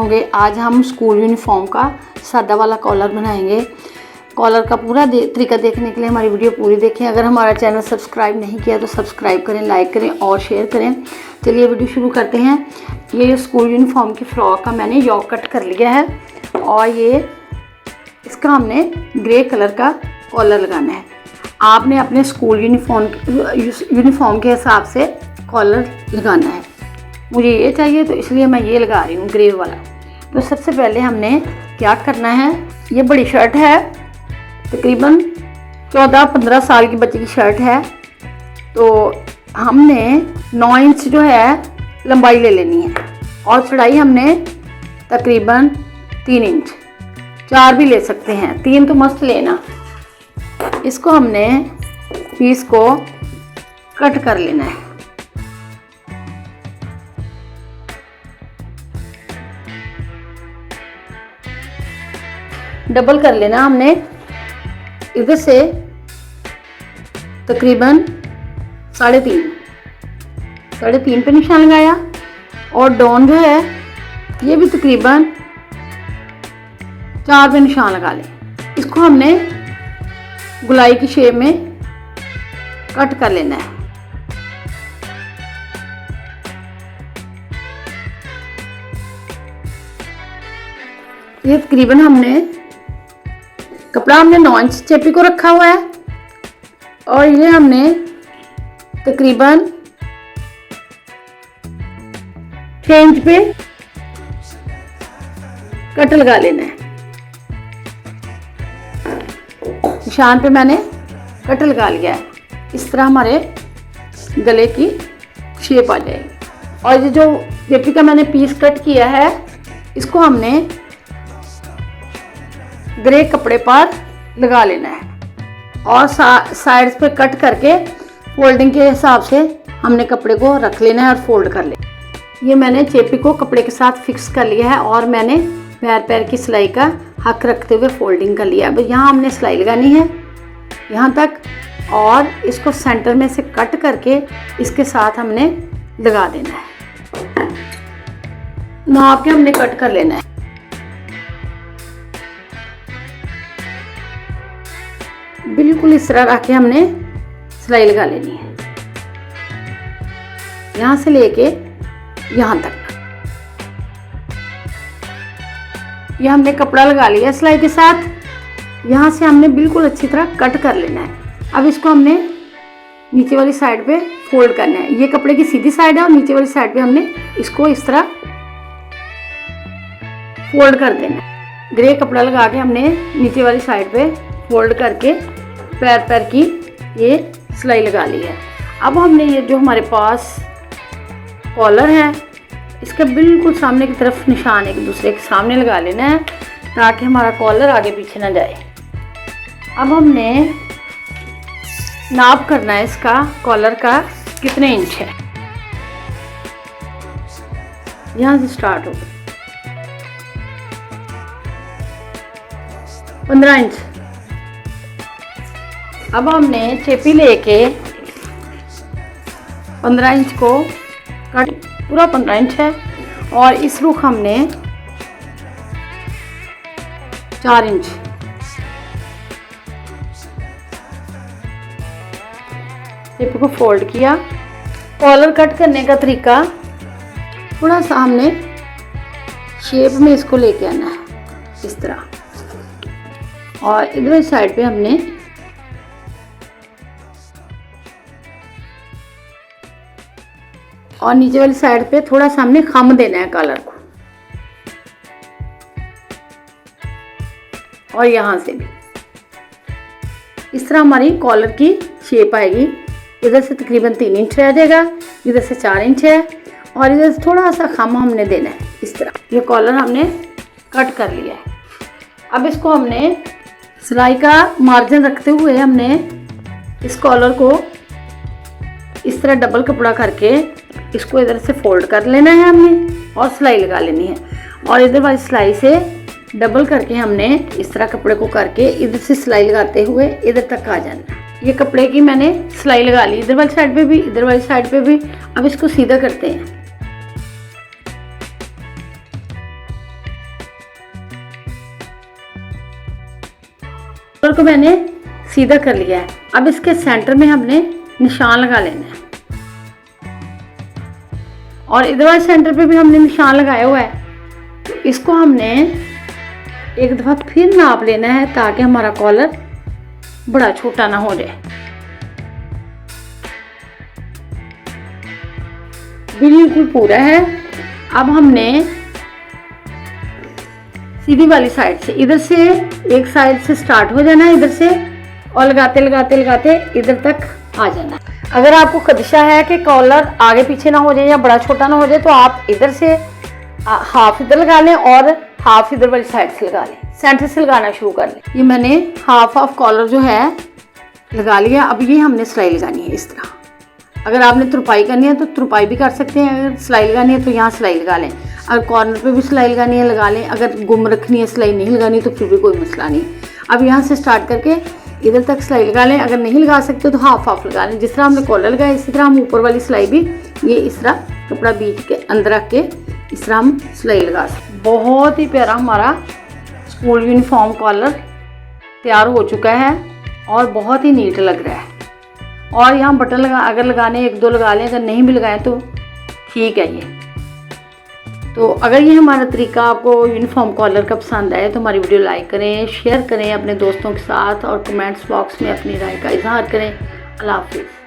होंगे। आज हम स्कूल यूनिफॉर्म का सादा वाला कॉलर बनाएंगे। कॉलर का पूरा तरीका देखने के लिए हमारी वीडियो पूरी देखें। अगर हमारा चैनल सब्सक्राइब नहीं किया तो सब्सक्राइब करें, लाइक करें और शेयर करें। चलिए वीडियो शुरू करते हैं। ये स्कूल यूनिफॉर्म की फ्रॉक का मैंने योक कट कर लिया है और ये इसका हमने ग्रे कलर का कॉलर लगाना है। आपने अपने स्कूल यूनिफॉर्म के हिसाब से कॉलर लगाना है। मुझे ये चाहिए तो इसलिए मैं ये लगा रही हूँ ग्रे वाला। तो सबसे पहले हमने क्या करना है, ये बड़ी शर्ट है, तकरीबन 14-15 साल की बच्ची की शर्ट है। तो हमने 9 इंच जो है लंबाई ले लेनी है और चौड़ाई हमने तकरीबन 3 इंच, 4 भी ले सकते हैं, 3 तो मस्त लेना। इसको हमने पीस को कट कर लेना है। डबल कर लेना हमने। इधर से तकरीबन 3.5 पे निशान लगाया और डाउन जो है ये भी तकरीबन 4 पे निशान लगा लें। इसको हमने गुलाई की शेप में कट कर लेना है। ये तकरीबन कपड़ा हमने 9 इंच चेपी को रखा हुआ है और ये हमने तकरीबन 6 इंच पे कट लगा लेना है। निशान पे मैंने कट लगा लिया है। इस तरह हमारे गले की शेप आ जाएगी। और ये जो चेपी का मैंने पीस कट किया है इसको हमने ग्रे कपड़े पर लगा लेना है और साइड्स पे कट करके फोल्डिंग के हिसाब से हमने कपड़े को रख लेना है और फोल्ड कर लेना। ये मैंने चेपी को कपड़े के साथ फिक्स कर लिया है और मैंने पैर की सिलाई का हक रखते हुए फोल्डिंग कर लिया। अब यहाँ हमने सिलाई लगानी है यहाँ तक और इसको सेंटर में से कट करके इसके साथ हमने लगा देना है। नाप के हमने कट कर लेना है। बिल्कुल इस तरह रख के हमने सिलाई लगा लेनी है, यहाँ से लेके यहाँ तक। ये हमने कपड़ा लगा लिया सिलाई के साथ। यहाँ से हमने बिल्कुल अच्छी तरह कट कर लेना है। अब इसको हमने नीचे वाली साइड पे फोल्ड करना है। ये कपड़े की सीधी साइड है और नीचे वाली साइड पे हमने इसको इस तरह फोल्ड कर देना है। ग्रे कपड़ा लगा के हमने नीचे वाली साइड पे फोल्ड करके पैर की ये सिलाई लगा ली है। अब हमने ये जो हमारे पास कॉलर है इसके बिल्कुल सामने की तरफ निशान एक दूसरे के सामने लगा लेना है ताकि हमारा कॉलर आगे पीछे ना जाए। अब हमने नाप करना है इसका कॉलर का कितने इंच है। यहाँ से स्टार्ट होगा 15 इंच। अब हमने चेपी लेके 15 इंच को कट, पूरा 15 इंच है और इस रुख हमने 4 इंच। चेपी को फोल्ड किया। कॉलर कट करने का तरीका थोड़ा सा हमने शेप में इसको लेके आना है इस तरह और इधर साइड पे हमने और नीचे वाली साइड पे थोड़ा सा हमने खम देना है कॉलर को और यहाँ से भी इस तरह हमारी कॉलर की शेप आएगी। इधर से तकरीबन 3 इंच रह जाएगा, इधर से 4 इंच है और इधर से थोड़ा सा खम हमने देना है इस तरह। ये कॉलर हमने कट कर लिया है। अब इसको हमने सिलाई का मार्जिन रखते हुए हमने इस कॉलर को इस तरह डबल कपड़ा करके इसको इधर से फोल्ड कर लेना है हमने और सिलाई लगा लेनी है और इधर वाली सिलाई से डबल करके हमने इस तरह कपड़े को करके इधर से सिलाई लगाते हुए इधर तक आ जाना। ये कपड़े की मैंने सिलाई लगा ली इधर वाली साइड पे भी, इधर वाली साइड पे भी। अब इसको सीधा करते हैं। कॉलर को मैंने सीधा कर लिया है। अब इसके सेंटर में हमने निशान लगा लेना है और इधर वाले सेंटर पे भी हमने निशान लगाया हुआ है। तो इसको हमने एक दफ़ा फिर नाप लेना है ताकि हमारा कॉलर बड़ा छोटा ना हो जाए। बिल्कुल पूरा है। अब हमने सीधी वाली साइड से, इधर से एक साइड से स्टार्ट हो जाना है, इधर से, और लगाते लगाते लगाते इधर तक आ जाना। अगर आपको खदशा है कि कॉलर आगे पीछे ना हो जाए या बड़ा छोटा ना हो जाए तो आप इधर से हाफ इधर लगा लें और हाफ इधर वाली साइड से लगा लें, सेंटर से लगाना शुरू कर लें। ये मैंने हाफ कॉलर जो है लगा लिया। अब ये हमने सिलाई लगानी है इस तरह। अगर आपने तुरपाई करनी है तो तुरपाई भी कर सकते हैं, अगर सिलाई लगानी है तो यहाँ सिलाई लगा लें। अगर कॉर्नर पे भी सिलाई लगानी है लगा लें, अगर गुम रखनी है सिलाई नहीं लगानी तो फिर भी कोई मसला नहीं। अब यहाँ से स्टार्ट करके इधर तक सिलाई लगा लें। अगर नहीं लगा सकते तो हाफ लगा लें। जिस तरह हमने कॉलर लगाया इसी तरह हम ऊपर वाली सिलाई भी ये इस तरह कपड़ा बीच के अंदर रख के इस तरह हम सिलाई लगा सकते। बहुत ही प्यारा हमारा स्कूल यूनिफॉर्म कॉलर तैयार हो चुका है और बहुत ही नीट लग रहा है। और यहाँ बटन अगर लगाने एक दो लगा लें, अगर नहीं भी लगाएं तो ठीक है। ये तो अगर ये हमारा तरीका आपको यूनिफॉर्म कॉलर का पसंद आए तो हमारी वीडियो लाइक करें, शेयर करें अपने दोस्तों के साथ और कमेंट्स बॉक्स में अपनी राय का इजहार करें। अल्लाह हाफिज़।